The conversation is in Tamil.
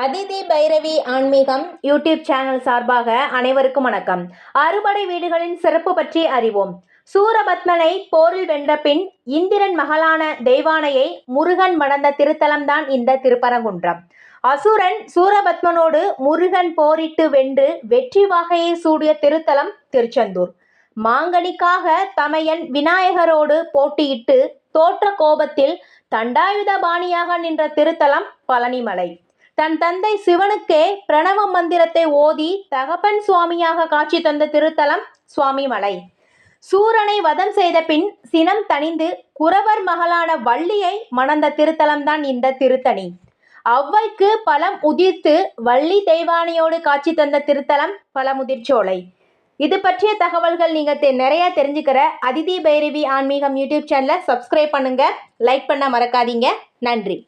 அதிதி பைரவி ஆன்மீகம் யூடியூப் சேனல் சார்பாக அனைவருக்கும் வணக்கம். அறுபடை வீடுகளின் சிறப்பு பற்றி அறிவோம். சூரபத்மனை போரில் வென்ற பின் இந்திரன் மகளான தெய்வானையை முருகன் மணந்த திருத்தலம்தான் இந்த திருப்பரங்குன்றம். அசுரன் சூரபத்மனோடு முருகன் போரிட்டு வென்று வெற்றி வாகையை சூடிய திருத்தலம் திருச்செந்தூர். மாங்கனிக்காக தமையன் விநாயகரோடு போட்டியிட்டு தோற்ற கோபத்தில் தண்டாயுதபாணியாக நின்ற திருத்தலம் பழனிமலை. தன் தந்தை சிவனுக்கே பிரணவ மந்திரத்தை ஓதி தகப்பன் சுவாமியாக காட்சி தந்த திருத்தலம் சுவாமிமலை. சூரனை வதம் செய்த பின் சினம் தணிந்து குறவர் மகளான வள்ளியை மணந்த திருத்தலம்தான் இந்த திருத்தணி. ஔவைக்கு பழம் உதிர்த்து வள்ளி தெய்வானையோடு காட்சி தந்த திருத்தலம் பழமுதிர்ச்சோலை. இது பற்றிய தகவல்கள் நீங்கள் நிறைய தெரிஞ்சுக்கிற அதிதி பைரவி ஆன்மீகம் யூடியூப் சேனலை சப்ஸ்கிரைப் பண்ணுங்க, லைக் பண்ண மறக்காதீங்க. நன்றி.